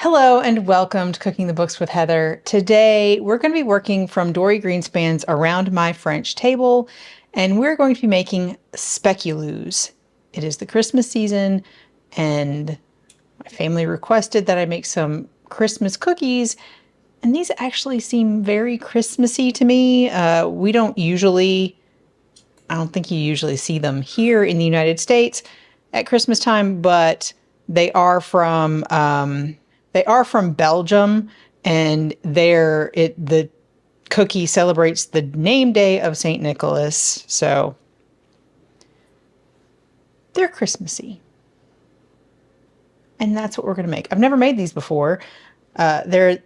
Hello and welcome to Cooking the Books with Heather. Today we're going to be working from Dory Greenspan's Around My French Table, and we're going to be making speculoos. It is the Christmas season, and my family requested that I make some Christmas cookies, and these actually seem very Christmassy to me. We don't usually, I don't think you usually see them here in the United States at Christmas time, but they are from Belgium, and the cookie celebrates the name day of Saint Nicholas, so they're Christmassy. And that's what we're going to make. I've never made these before. They're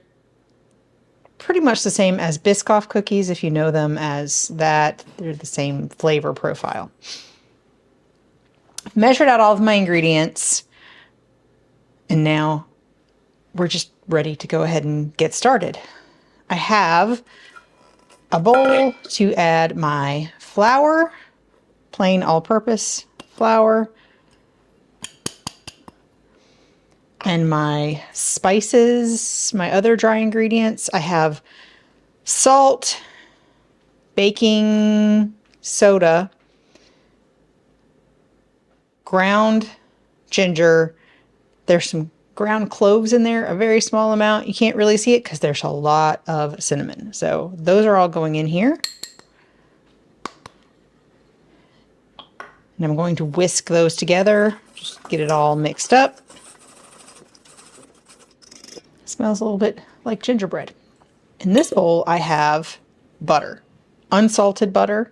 pretty much the same as Biscoff cookies, if you know them as that. They're the same flavor profile. I've measured out all of my ingredients, and now we're just ready to go ahead and get started. I have a bowl to add my flour, plain all-purpose flour, and my spices, my other dry ingredients. I have salt, baking soda, ground ginger. There's some ground cloves in there, a very small amount. You can't really see it because there's a lot of cinnamon. So those are all going in here. And I'm going to whisk those together, just get it all mixed up. It smells a little bit like gingerbread. In this bowl, I have butter, unsalted butter.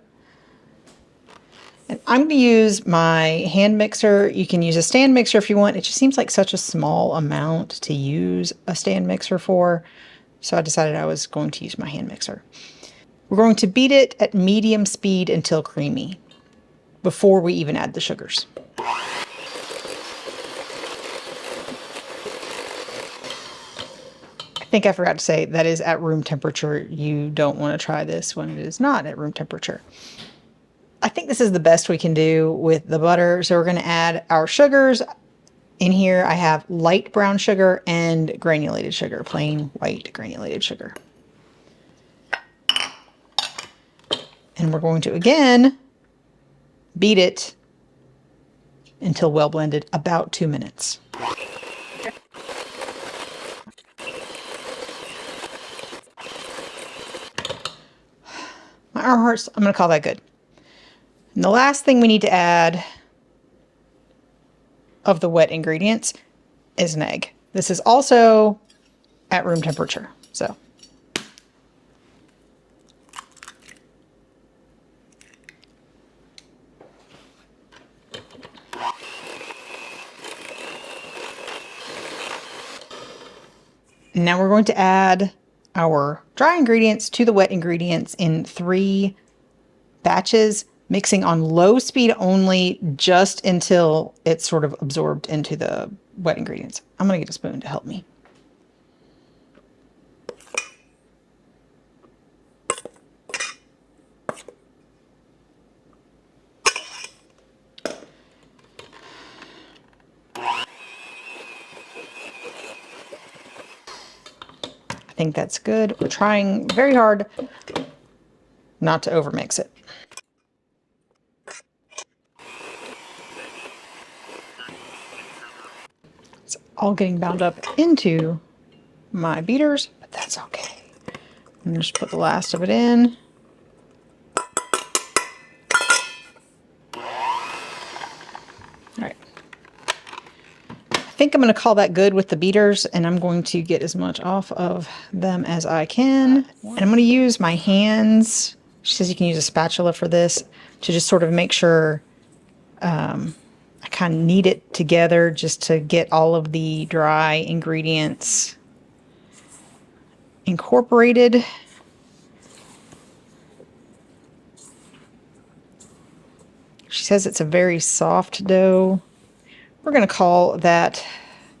And I'm going to use my hand mixer. You can use a stand mixer if you want. It just seems like such a small amount to use a stand mixer for. So I decided I was going to use my hand mixer. We're going to beat it at medium speed until creamy before we even add the sugars. I think I forgot to say that is at room temperature. You don't want to try this when it is not at room temperature. I think this is the best we can do with the butter. So we're going to add our sugars. In here I have light brown sugar and granulated sugar, plain white granulated sugar. And we're going to again beat it until well blended, about 2 minutes. My arm hurts. I'm going to call that good. And the last thing we need to add of the wet ingredients is an egg. This is also at room temperature. So now we're going to add our dry ingredients to the wet ingredients in 3 batches, mixing on low speed only just until it's sort of absorbed into the wet ingredients. I'm going to get a spoon to help me. I think that's good. We're trying very hard not to overmix it. It's all getting bound up into my beaters, but that's okay. I'm going to just put the last of it in. All right. I think I'm going to call that good with the beaters, and I'm going to get as much off of them as I can. And I'm going to use my hands. She says you can use a spatula for this to just sort of make sure I kind of knead it together just to get all of the dry ingredients incorporated. She says it's a very soft dough. We're going to call that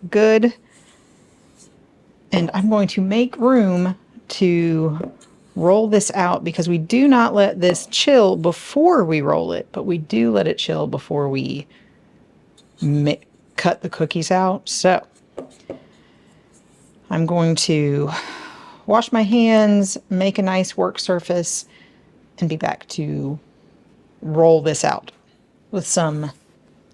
good. And I'm going to make room to roll this out because we do not let this chill before we roll it, but we do let it chill before we cut the cookies out. So I'm going to wash my hands, make a nice work surface, and be back to roll this out. With some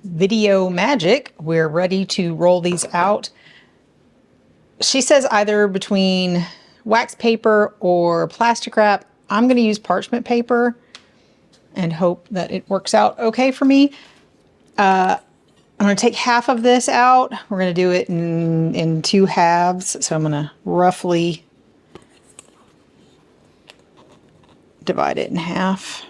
video magic, we're ready to roll these out. She says either between wax paper or plastic wrap. I'm going to use parchment paper and hope that it works out okay for me. I'm going to take half of this out. We're going to do it in two halves. So I'm going to roughly divide it in half.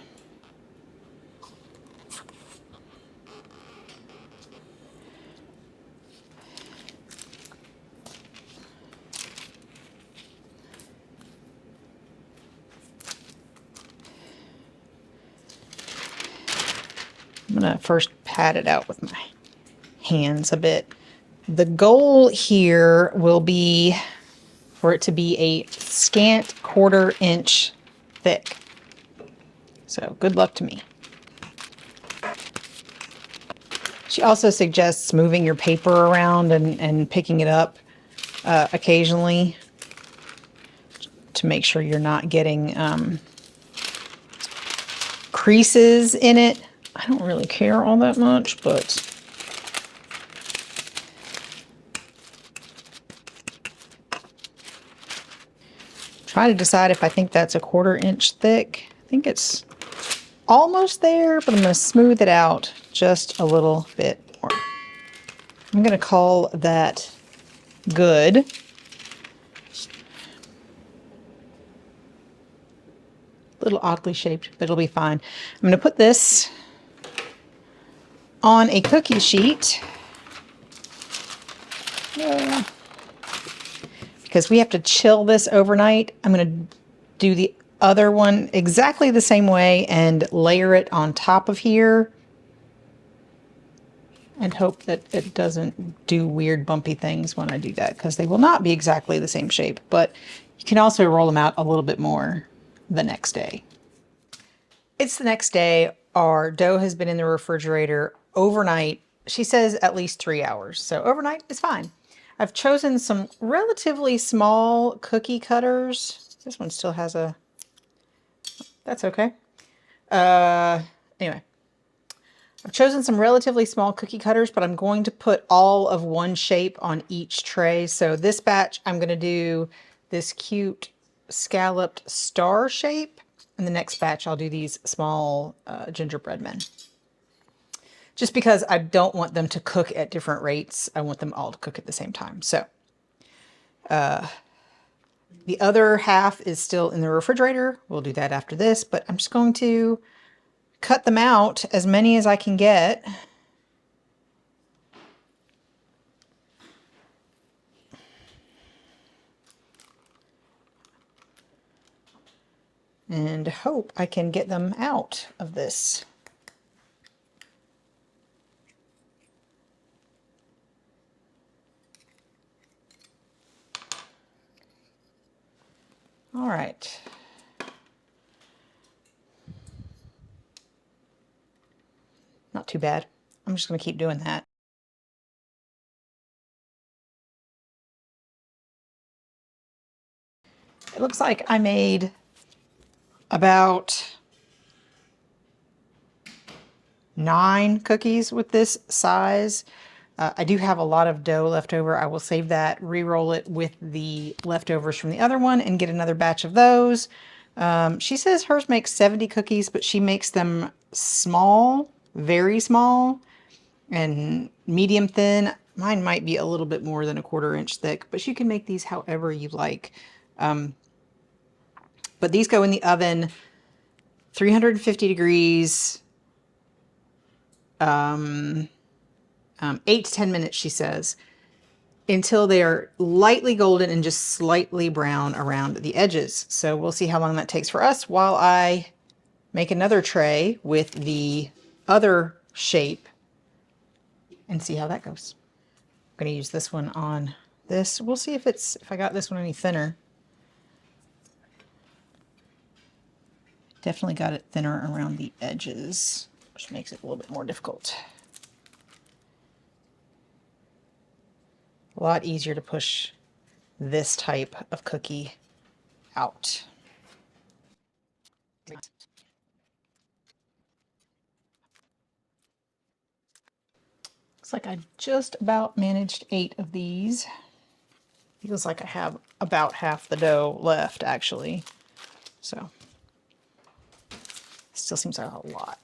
I'm going to first pat it out with my hands a bit. The goal here will be for it to be a scant 1/4 inch thick. So good luck to me. She also suggests moving your paper around and picking it up occasionally to make sure you're not getting creases in it. I don't really care all that much, but try to decide if I think that's a 1/4 inch thick. I think it's almost there, but I'm going to smooth it out just a little bit more. I'm going to call that good. A little oddly shaped, but it'll be fine. I'm going to put this on a cookie sheet because we have to chill this overnight. I'm going to do the other one exactly the same way and layer it on top of here and hope that it doesn't do weird bumpy things when I do that, because they will not be exactly the same shape, but you can also roll them out a little bit more the next day. It's the next day. Our dough has been in the refrigerator overnight. She says at least 3 hours, so overnight is fine. I've chosen some relatively small cookie cutters. This one still has a, that's okay. Anyway, I've chosen some relatively small cookie cutters, but I'm going to put all of one shape on each tray. So this batch, I'm going to do this cute scalloped star shape. And the next batch, I'll do these small gingerbread men. Just because I don't want them to cook at different rates. I want them all to cook at the same time. So the other half is still in the refrigerator. We'll do that after this, but I'm just going to cut them out, as many as I can get. And hope I can get them out of this. All right. Not too bad. I'm just going to keep doing that. It looks like I made about 9 cookies with this size. I do have a lot of dough left over. I will save that, re-roll it with the leftovers from the other one, and get another batch of those. She says hers makes 70 cookies, but she makes them small, very small, and medium thin. Mine might be a little bit more than a 1/4 inch thick, but you can make these however you like. But these go in the oven, 350 degrees, 8 to 10 minutes, she says, until they are lightly golden and just slightly brown around the edges. So we'll see how long that takes for us while I make another tray with the other shape and see how that goes. I'm going to use this one on this. We'll see if I got this one any thinner. Definitely got it thinner around the edges, which makes it a little bit more difficult. A lot easier to push this type of cookie out. Looks like I just about managed 8 of these. Feels like I have about half the dough left, actually. So, still seems like a lot.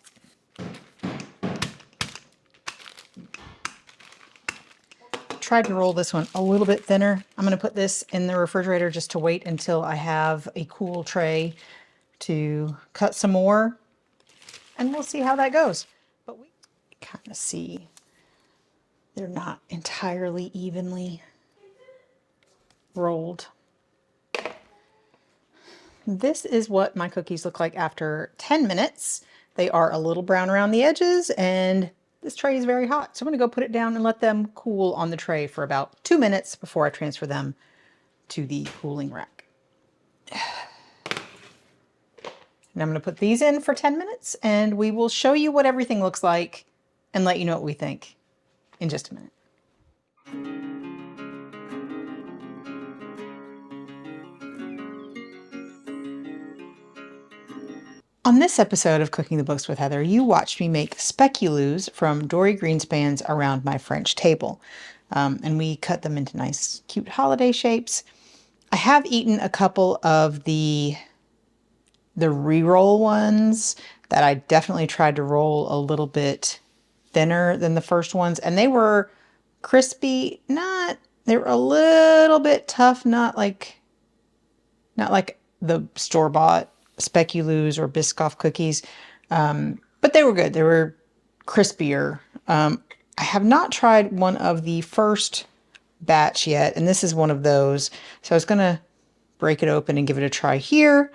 Tried to roll this one a little bit thinner. I'm going to put this in the refrigerator just to wait until I have a cool tray to cut some more, and we'll see how that goes. But we kind of see they're not entirely evenly rolled. This is what my cookies look like after 10 minutes. They are a little brown around the edges, and this tray is very hot. So I'm going to go put it down and let them cool on the tray for about 2 minutes before I transfer them to the cooling rack. And I'm going to put these in for 10 minutes, and we will show you what everything looks like and let you know what we think in just a minute. On this episode of Cooking the Books with Heather, you watched me make speculoos from dory greenspans around my French table. And we cut them into nice, cute holiday shapes. I have eaten a couple of the re-roll ones that I definitely tried to roll a little bit thinner than the first ones. And they were crispy, they were a little bit tough, not like the store-bought Speculoos or Biscoff cookies, but they were good. They were crispier. I have not tried one of the first batch yet, and this is one of those. So I was going to break it open and give it a try here.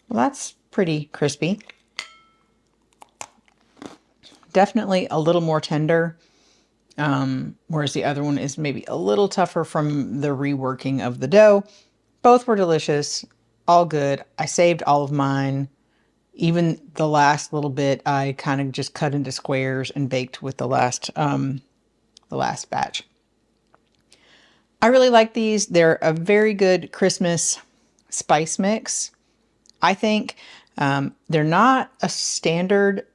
Well, that's pretty crispy. Definitely a little more tender, whereas the other one is maybe a little tougher from the reworking of the dough. Both were delicious, all good. I saved all of mine. Even the last little bit, I kind of just cut into squares and baked with the last batch. I really like these. They're a very good Christmas spice mix. I think they're not a standard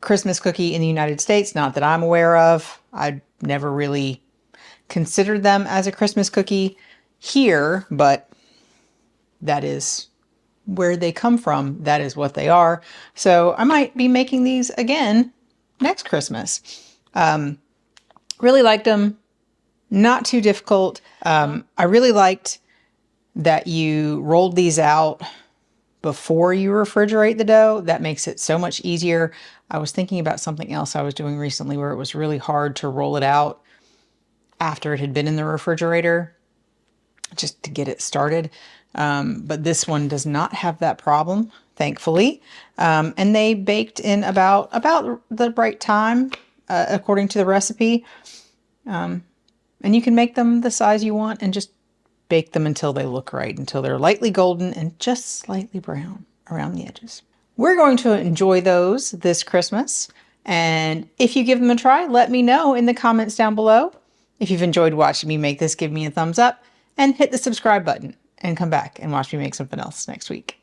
Christmas cookie in the United States, not that I'm aware of. I never really considered them as a Christmas cookie here, but that is where they come from. That is what they are. So I might be making these again next Christmas. Really liked them. Not too difficult. I really liked that you rolled these out before you refrigerate the dough. That makes it so much easier. I was thinking about something else I was doing recently where it was really hard to roll it out after it had been in the refrigerator just to get it started. But this one does not have that problem, thankfully. And they baked in about the right time, according to the recipe. And you can make them the size you want and just bake them until they look right, until they're lightly golden and just slightly brown around the edges. We're going to enjoy those this Christmas. And if you give them a try, let me know in the comments down below. If you've enjoyed watching me make this, give me a thumbs up and hit the subscribe button and come back and watch me make something else next week.